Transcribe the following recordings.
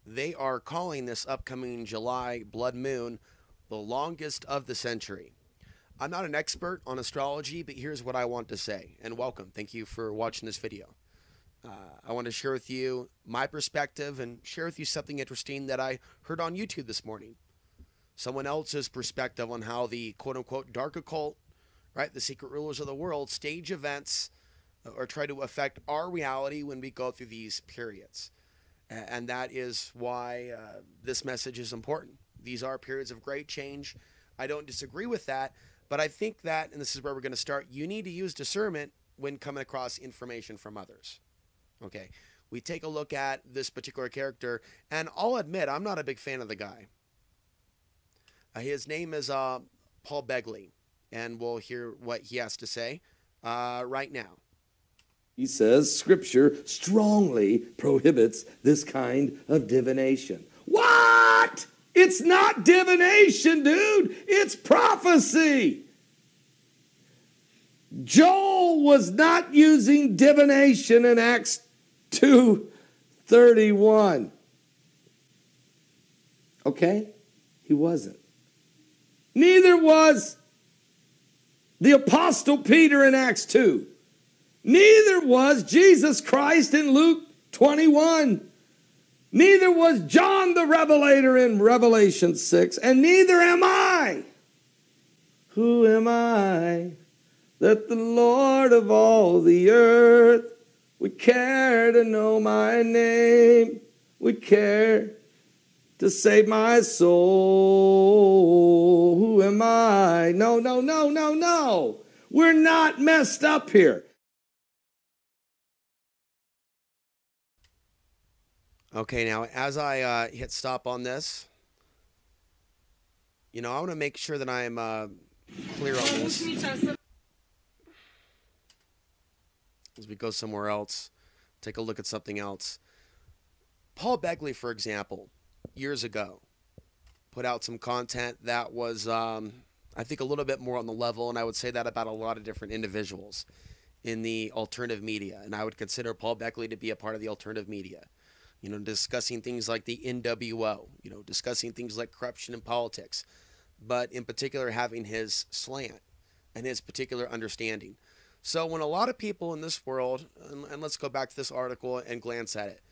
They are calling this upcoming July blood moon the longest of the century. I'm not an expert on astrology, but here's what I want to say. And welcome. Thank you for watching this video. I want to share with you my perspective and share with you something interesting that I heard on YouTube this morning. Someone else's perspective on how the quote unquote dark occult, right, the secret rulers of the world, stage events or try to affect our reality when we go through these periods. And that is why this message is important. These are periods of great change. I don't disagree with that, but I think that, and this is where we're going to start, you need to use discernment when coming across information from others. Okay, we take a look at this particular character, and I'll admit I'm not a big fan of the guy. His name is Paul Begley, and we'll hear what he has to say right now. He says Scripture strongly prohibits this kind of divination. What? It's not divination, dude. It's prophecy. Joel was not using divination in Acts 2:31. Okay? He wasn't. Neither was the Apostle Peter in Acts 2. Neither was Jesus Christ in Luke 21. Neither was John the Revelator in Revelation 6. And neither am I. Who am I that the Lord of all the earth would care to know my name, would care to save my soul? Who am I? No, no, no, no, no. We're not messed up here. Okay, now as I hit stop on this, I want to make sure that I'm clear on this as we go somewhere else, take a look at something else. Paul Begley, for example, years ago, put out some content that was, I think, a little bit more on the level, and I would say that about a lot of different individuals in the alternative media, and I would consider Paul Begley to be a part of the alternative media. Discussing things like the NWO, discussing things like corruption in politics, but in particular having his slant and his particular understanding. So when a lot of people in this world, and let's go back to this article and glance at it,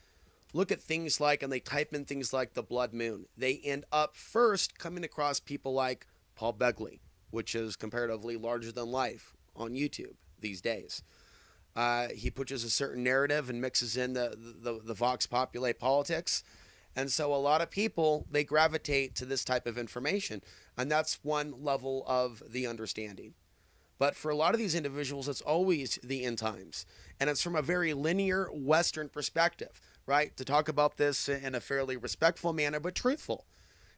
look at things like, and they type in things like the blood moon, they end up first coming across people like Paul Begley, which is comparatively larger than life on YouTube these days. He pushes a certain narrative and mixes in the vox populi politics. And so a lot of people, they gravitate to this type of information. And that's one level of the understanding. But for a lot of these individuals, it's always the end times. And it's from a very linear Western perspective, right? To talk about this in a fairly respectful manner, but truthful.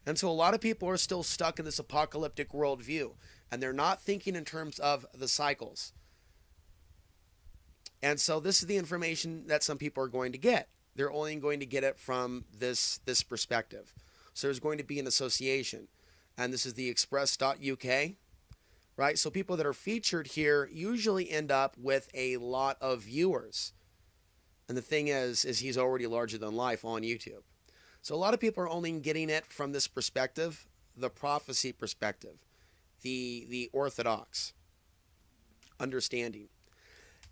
And so a lot of people are still stuck in this apocalyptic worldview. And they're not thinking in terms of the cycles. And so this is the information that some people are going to get. They're only going to get it from this perspective. So there's going to be an association. And this is the express.uk, right? So people that are featured here usually end up with a lot of viewers. And the thing is he's already larger than life on YouTube. So a lot of people are only getting it from this perspective, the prophecy perspective, the orthodox understanding.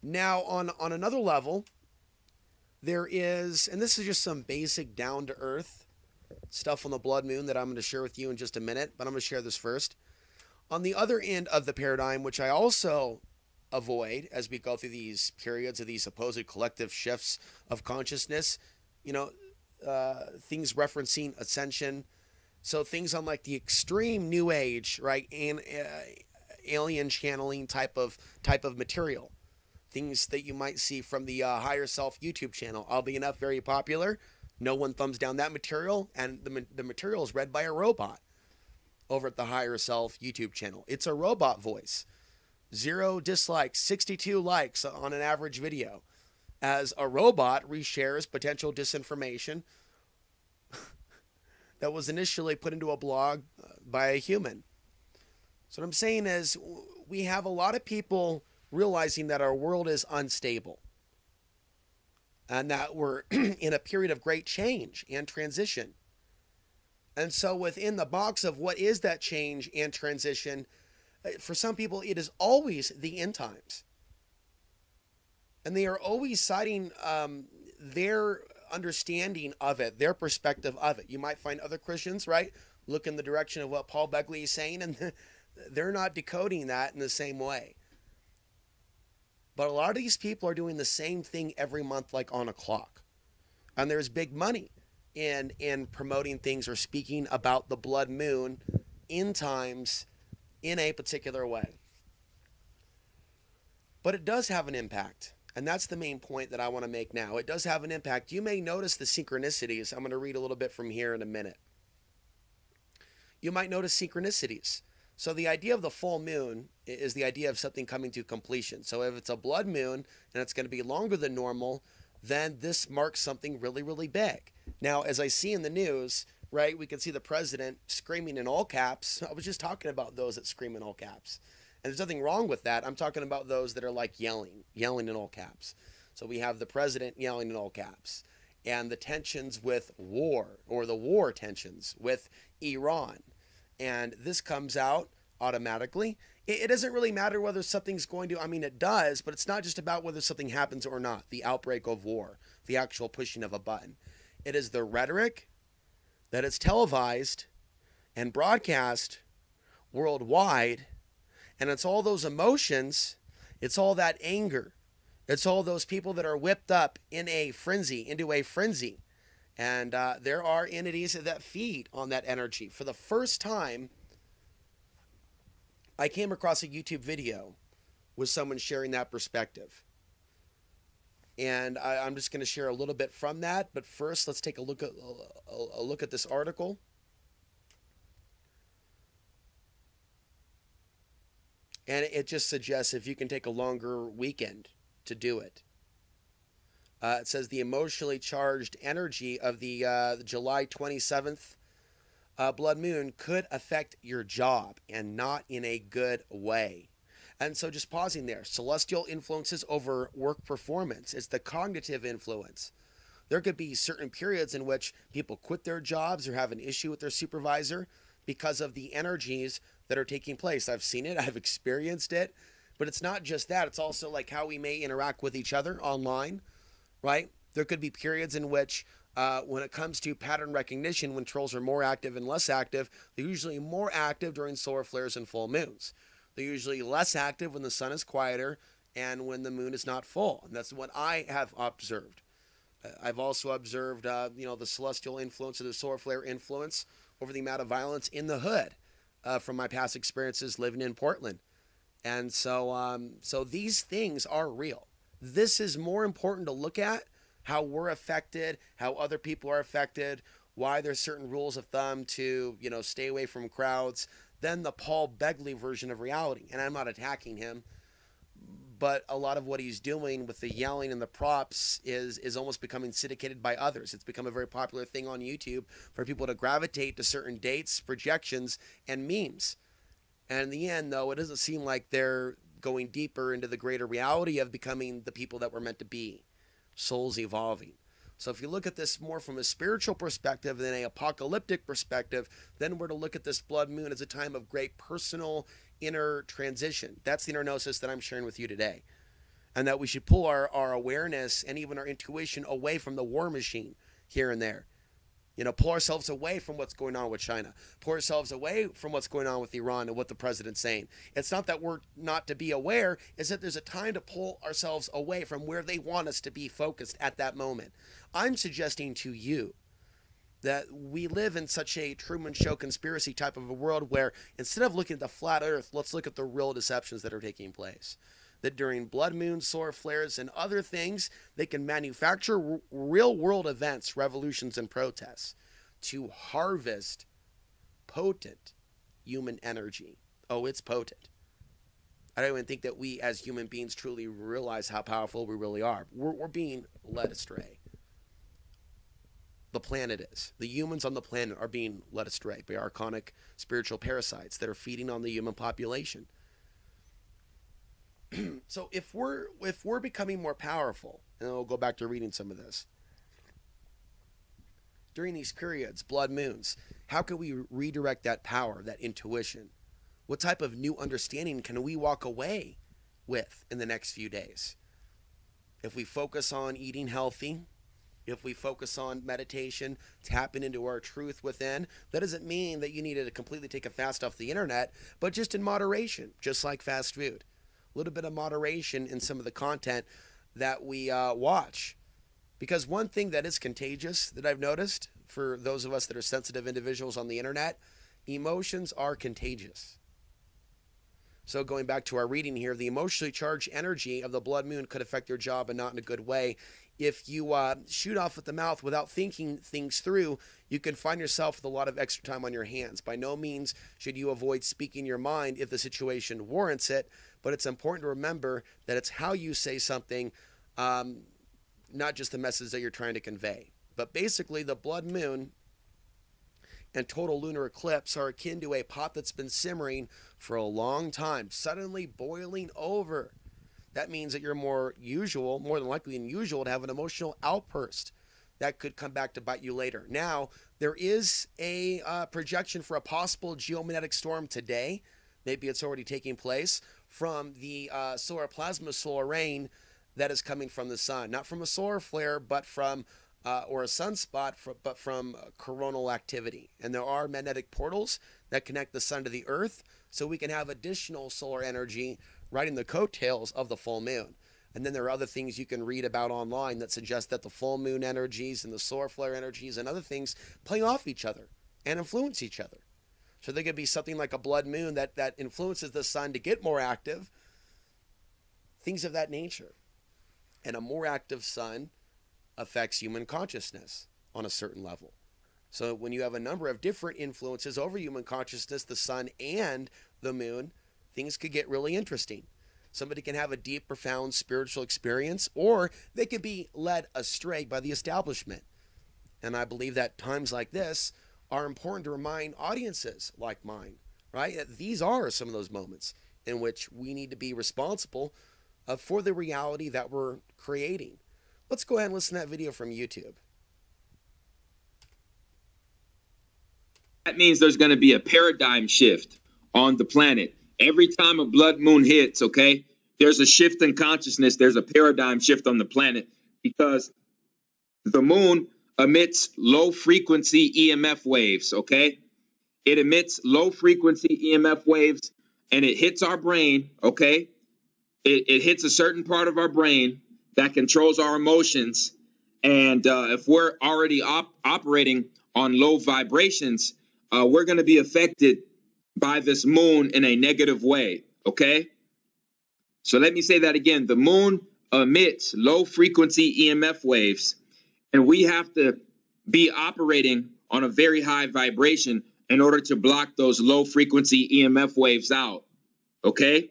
Now, on another level, there is, and this is just some basic down-to-earth stuff on the blood moon that I'm going to share with you in just a minute, but I'm going to share this first. On the other end of the paradigm, which I also avoid as we go through these periods of these supposed collective shifts of consciousness, things referencing ascension. So things on like the extreme new age, right, and alien channeling type of material. Things that you might see from the Higher Self YouTube channel. Oddly enough, very popular. No one thumbs down that material, and the material is read by a robot over at the Higher Self YouTube channel. It's a robot voice. 0 dislikes, 62 likes on an average video, as a robot reshares potential disinformation that was initially put into a blog by a human. So what I'm saying is we have a lot of people realizing that our world is unstable. and that we're in a period of great change and transition. And so, within the box of what is that change and transition, for some people, it is always the end times. And they are always citing their understanding of it, their perspective of it. You might find other Christians, right, look in the direction of what Paul Begley is saying, and they're not decoding that in the same way. But a lot of these people are doing the same thing every month, like on a clock. And there's big money in promoting things or speaking about the blood moon in times in a particular way. But it does have an impact. And that's the main point that I want to make now. It does have an impact. You may notice the synchronicities. I'm going to read a little bit from here in a minute. You might notice synchronicities. So the idea of the full moon is the idea of something coming to completion. So if it's a blood moon and it's going to be longer than normal, then this marks something really, really big. Now, as I see in the news, right, we can see the president screaming in all caps. I was just talking about those that scream in all caps. And there's nothing wrong with that. I'm talking about those that are like yelling in all caps. So we have the president yelling in all caps. And the tensions with war, or the war tensions with Iran. And this comes out automatically. It doesn't really matter whether something's going to, I mean, it does, but it's not just about whether something happens or not, the outbreak of war, the actual pushing of a button. It is the rhetoric that is televised and broadcast worldwide, and it's all those emotions, it's all that anger, it's all those people that are whipped up in a frenzy, into a frenzy. And there are entities that feed on that energy. For the first time, I came across a YouTube video with someone sharing that perspective. And I'm just going to share a little bit from that. But first, let's take a look at this article. And it just suggests if you can take a longer weekend to do it. It says the emotionally charged energy of the July 27th blood moon could affect your job, and not in a good way. And so just pausing there, celestial influences over work performance. It's the cognitive influence. There could be certain periods in which people quit their jobs or have an issue with their supervisor because of the energies that are taking place. I've seen it, I've experienced it, but it's not just that. It's also like how we may interact with each other online, right? There could be periods in which when it comes to pattern recognition, when trolls are more active and less active, they're usually more active during solar flares and full moons. They're usually less active when the sun is quieter and when the moon is not full. And that's what I have observed. I've also observed, the celestial influence or the solar flare influence over the amount of violence in the hood from my past experiences living in Portland. And so these things are real. This is more important to look at, how we're affected, how other people are affected, why there's certain rules of thumb to, stay away from crowds, than the Paul Begley version of reality. And I'm not attacking him, but a lot of what he's doing with the yelling and the props is almost becoming syndicated by others. It's become a very popular thing on YouTube for people to gravitate to certain dates, projections, and memes. And in the end, though, it doesn't seem like they're going deeper into the greater reality of becoming the people that we're meant to be, souls evolving. So if you look at this more from a spiritual perspective than an apocalyptic perspective, then we're to look at this blood moon as a time of great personal inner transition. That's the inner gnosis that I'm sharing with you today. And that we should pull our awareness and even our intuition away from the war machine here and there. Pull ourselves away from what's going on with China. Pull ourselves away from what's going on with Iran and what the president's saying. It's not that we're not to be aware, it's that there's a time to pull ourselves away from where they want us to be focused at that moment. I'm suggesting to you that we live in such a Truman Show conspiracy type of a world where instead of looking at the flat earth, let's look at the real deceptions that are taking place. That during blood moons, solar flares, and other things, they can manufacture real world events, revolutions, and protests to harvest potent human energy. Oh, it's potent. I don't even think that we as human beings truly realize how powerful we really are. We're being led astray. The planet is. The humans on the planet are being led astray by archonic spiritual parasites that are feeding on the human population. So if we're becoming more powerful And then we'll go back to reading some of this. During these periods, blood moons, how can we redirect that power, that intuition? What type of new understanding can we walk away with in the next few days? If we focus on eating healthy, if we focus on meditation, tapping into our truth within, that doesn't mean that you need to completely take a fast off the internet, but just in moderation, just like fast food. A little bit of moderation in some of the content that we watch. Because one thing that is contagious that I've noticed for those of us that are sensitive individuals on the internet, emotions are contagious. So going back to our reading here, the emotionally charged energy of the blood moon could affect your job and not in a good way. If you shoot off at the mouth without thinking things through, you can find yourself with a lot of extra time on your hands. By no means should you avoid speaking your mind if the situation warrants it, but it's important to remember that it's how you say something, not just the message that you're trying to convey. But basically, the blood moon and total lunar eclipse are akin to a pot that's been simmering for a long time, suddenly boiling over. That means that you're more than likely than usual, to have an emotional outburst that could come back to bite you later. Now, there is a projection for a possible geomagnetic storm today. Maybe it's already taking place from the solar plasma solar rain that is coming from the sun. Not from a solar flare, but from or a sunspot, but from coronal activity. And there are magnetic portals that connect the sun to the earth, so we can have additional solar energy riding the coattails of the full moon. And then there are other things you can read about online that suggest that the full moon energies and the solar flare energies and other things play off each other and influence each other. So there could be something like a blood moon that influences the sun to get more active, things of that nature. And a more active sun affects human consciousness on a certain level. So when you have a number of different influences over human consciousness, the sun and the moon, things could get really interesting. Somebody can have a deep, profound spiritual experience, or they could be led astray by the establishment. And I believe that times like this are important to remind audiences like mine, right? These are some of those moments in which we need to be responsible for the reality that we're creating. Let's go ahead and listen to that video from YouTube. That means there's going to be a paradigm shift on the planet. Every time a blood moon hits, okay, there's a shift in consciousness. There's a paradigm shift on the planet because the moon emits low frequency EMF waves, okay? It emits low frequency EMF waves and it hits our brain, okay? It hits a certain part of our brain that controls our emotions. And if we're already operating on low vibrations, we're going to be affected by this moon in a negative way, okay? So let me say that again. The moon emits low frequency EMF waves, and we have to be operating on a very high vibration in order to block those low frequency EMF waves out, okay?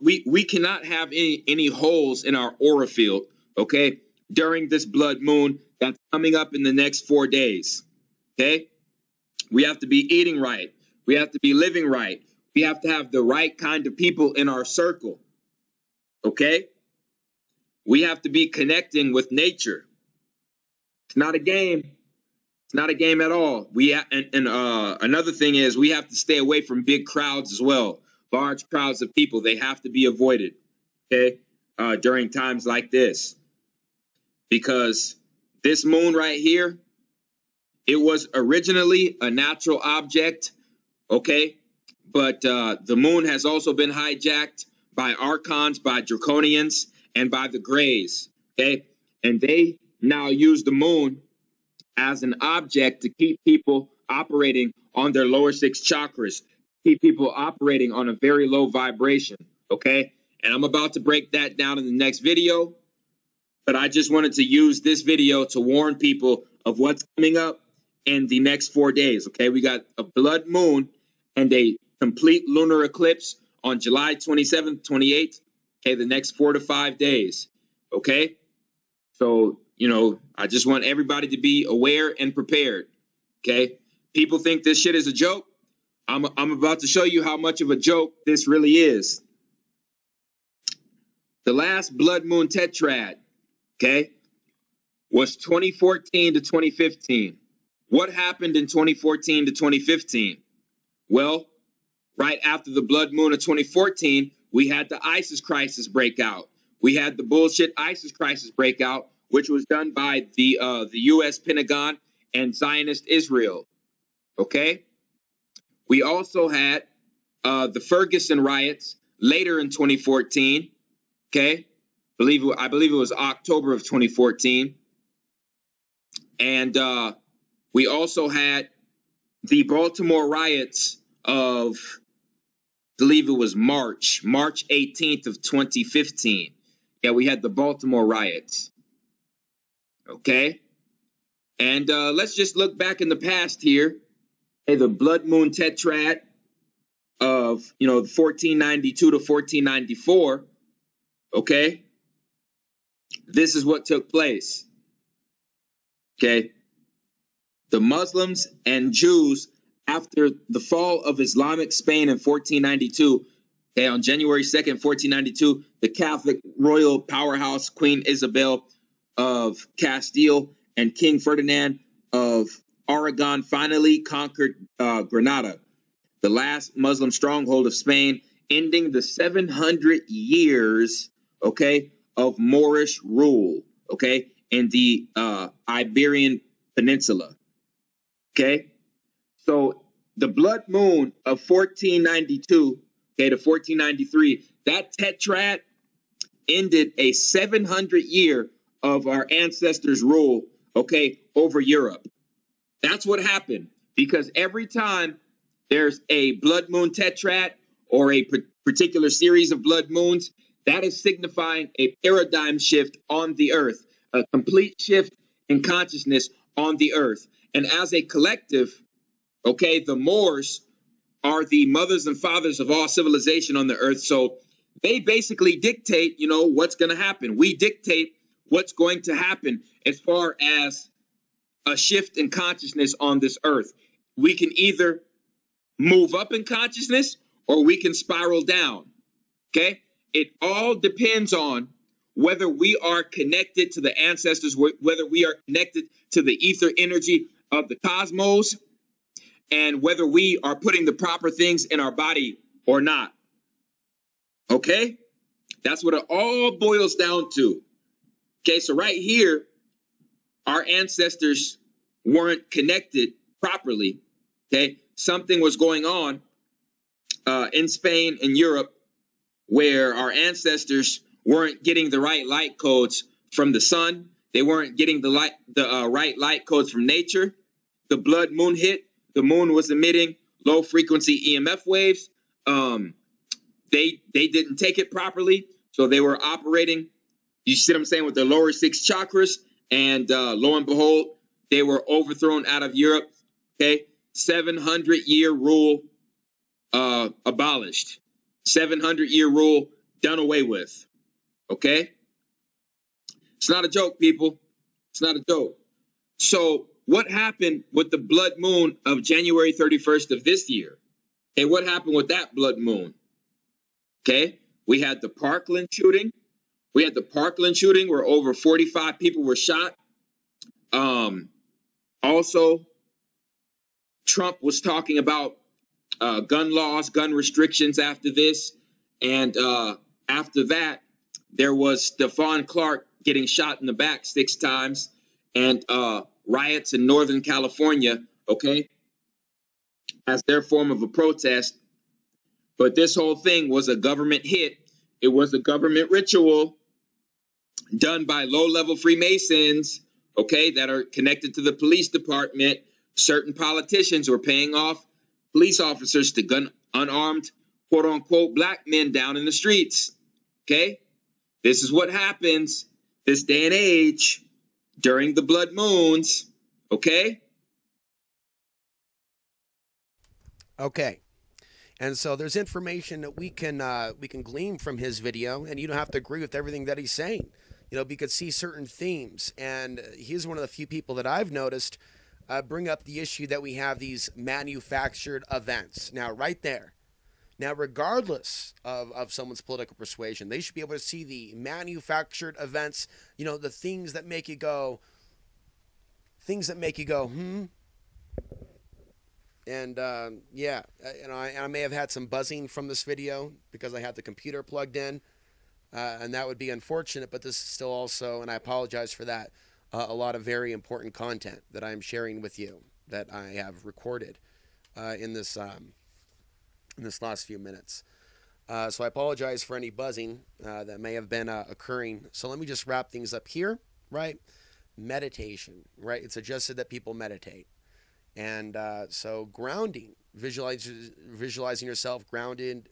We cannot have any holes in our aura field, okay, during this blood moon that's coming up in the next 4 days, okay? We have to be eating right. We have to be living right. We have to have the right kind of people in our circle, okay? We have to be connecting with nature. It's not a game. It's not a game at all. Another thing is we have to stay away from big crowds as well. Large crowds of people, they have to be avoided, okay, during times like this. Because this moon right here, it was originally a natural object, okay? But the moon has also been hijacked by archons, by draconians, and by the grays, okay? And they now use the moon as an object to keep people operating on their lower six chakras, keep people operating on a very low vibration, okay? And I'm about to break that down in the next video, but I just wanted to use this video to warn people of what's coming up in the next 4 days, okay? We got a blood moon and a complete lunar eclipse on July 27th, 28th, okay, the next 4 to 5 days, okay? So, you know, I just want everybody to be aware and prepared, okay? People think this shit is a joke. I'm about to show you how much of a joke this really is. The last blood moon tetrad, okay, was 2014 to 2015. What happened in 2014 to 2015? Well, right after the blood moon of 2014, we had the ISIS crisis break out. We had the bullshit ISIS crisis break out, which was done by the U.S. Pentagon and Zionist Israel. Okay. We also had the Ferguson riots later in 2014. Okay. I believe it was October of 2014. And we also had the Baltimore riots of, I believe it was March 18th of 2015. Yeah, we had the Baltimore riots. Okay. And let's just look back in the past here. Hey, the blood moon tetrad of, 1492 to 1494. Okay. This is what took place. Okay. The Muslims and Jews, after the fall of Islamic Spain in 1492, okay, on January 2nd, 1492, the Catholic royal powerhouse Queen Isabel of Castile and King Ferdinand of Aragon finally conquered Granada, the last Muslim stronghold of Spain, ending the 700 years, okay, of Moorish rule, okay, in the Iberian Peninsula. Okay, so the blood moon of 1492, okay, to 1493, that tetrad ended a 700 year of our ancestors' rule, okay, over Europe. That's what happened, because every time there's a blood moon tetrad or a particular series of blood moons, that is signifying a paradigm shift on the earth, a complete shift in consciousness on the earth. And as a collective, okay, the Moors are the mothers and fathers of all civilization on the earth. So they basically dictate, what's going to happen. We dictate what's going to happen as far as a shift in consciousness on this earth. We can either move up in consciousness or we can spiral down. Okay? It all depends on whether we are connected to the ancestors, whether we are connected to the ether energy of the cosmos, and whether we are putting the proper things in our body or not. Okay? That's what it all boils down to. Okay, so right here, our ancestors weren't connected properly. Okay, something was going on in Spain and Europe where our ancestors weren't getting the right light codes from the sun. They weren't getting the right light codes from nature. The blood moon hit. The moon was emitting low frequency EMF waves. They didn't take it properly, so they were operating, you see what I'm saying, with the lower six chakras, and lo and behold, they were overthrown out of Europe. Okay, 700-year rule abolished. 700-year rule done away with. Okay, it's not a joke, people. It's not a joke. So what happened with the blood moon of January 31st of this year? Okay, what happened with that blood moon? Okay, we had the Parkland shooting. We had the Parkland shooting where over 45 people were shot. Also, Trump was talking about gun laws, gun restrictions after this. And after that, there was Stephon Clark getting shot in the back 6 times, and riots in Northern California, okay, as their form of a protest. But this whole thing was a government hit. It was a government ritual done by low-level Freemasons, okay, that are connected to the police department. Certain politicians were paying off police officers to gun unarmed, quote-unquote, black men down in the streets, okay? This is what happens this day and age during the blood moons, okay? Okay. And so there's information that we can glean from his video, and you don't have to agree with everything that he's saying. But you could see certain themes, and he's one of the few people that I've noticed bring up the issue that we have these manufactured events. Now, right there, Now, regardless of someone's political persuasion, they should be able to see the manufactured events, the things that make you go, hmm. And yeah, I may have had some buzzing from this video because I had the computer plugged in, and that would be unfortunate. But this is still also, and I apologize for that, a lot of very important content that I'm sharing with you that I have recorded in this last few minutes. So I apologize for any buzzing that may have been occurring. So let me just wrap things up here, right? Meditation, right? It's suggested that people meditate. And so grounding, visualizing yourself grounded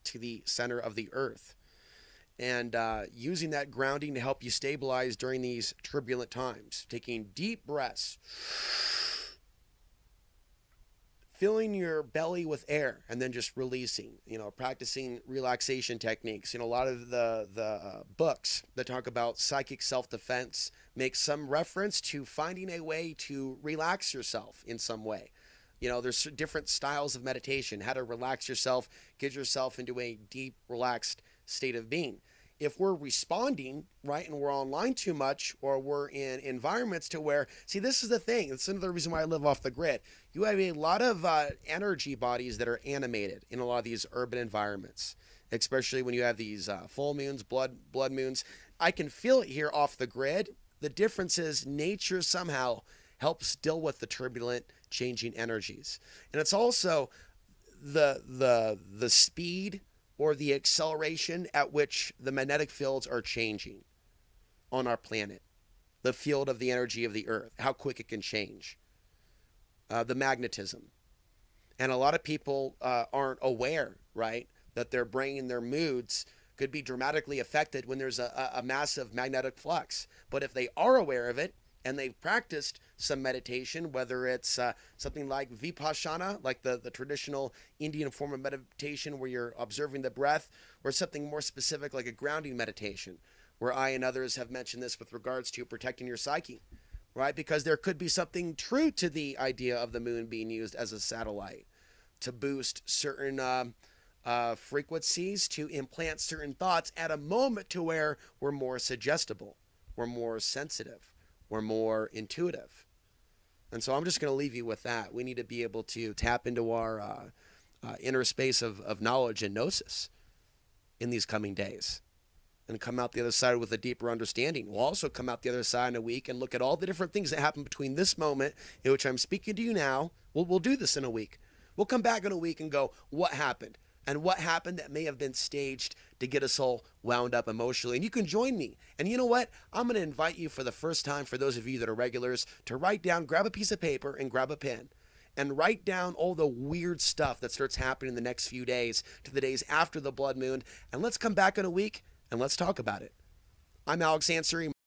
to the center of the earth. And using that grounding to help you stabilize during these turbulent times. Taking deep breaths, filling your belly with air, and then just releasing, practicing relaxation techniques. A lot of the books that talk about psychic self-defense make some reference to finding a way to relax yourself in some way. There's different styles of meditation, how to relax yourself, get yourself into a deep, relaxed state of being. If we're responding, right, and we're online too much, or we're in environments to where, see, this is the thing. It's another reason why I live off the grid. You have a lot of energy bodies that are animated in a lot of these urban environments, especially when you have these full moons, blood moons. I can feel it here off the grid. The difference is nature somehow helps deal with the turbulent, changing energies. And it's also the speed or the acceleration at which the magnetic fields are changing on our planet. The field of the energy of the earth, how quick it can change. The magnetism. And a lot of people aren't aware, right, that their brain and their moods could be dramatically affected when there's a massive magnetic flux. But if they are aware of it, and they've practiced some meditation, whether it's something like vipassana, like the traditional Indian form of meditation where you're observing the breath, or something more specific like a grounding meditation, where I and others have mentioned this with regards to protecting your psyche, right? Because there could be something true to the idea of the moon being used as a satellite to boost certain frequencies, to implant certain thoughts at a moment to where we're more suggestible, we're more sensitive, we're more intuitive. And so I'm just going to leave you with that. We need to be able to tap into our inner space of knowledge and gnosis in these coming days and come out the other side with a deeper understanding. We'll also come out the other side in a week and look at all the different things that happen between this moment in which I'm speaking to you now. We'll do this in a week. We'll come back in a week and go, what happened? And what happened that may have been staged to get us all wound up emotionally. And you can join me. And you know what? I'm going to invite you for the first time, for those of you that are regulars, to write down, grab a piece of paper and grab a pen and write down all the weird stuff that starts happening in the next few days to the days after the blood moon. And let's come back in a week and let's talk about it. I'm Alex Ansary.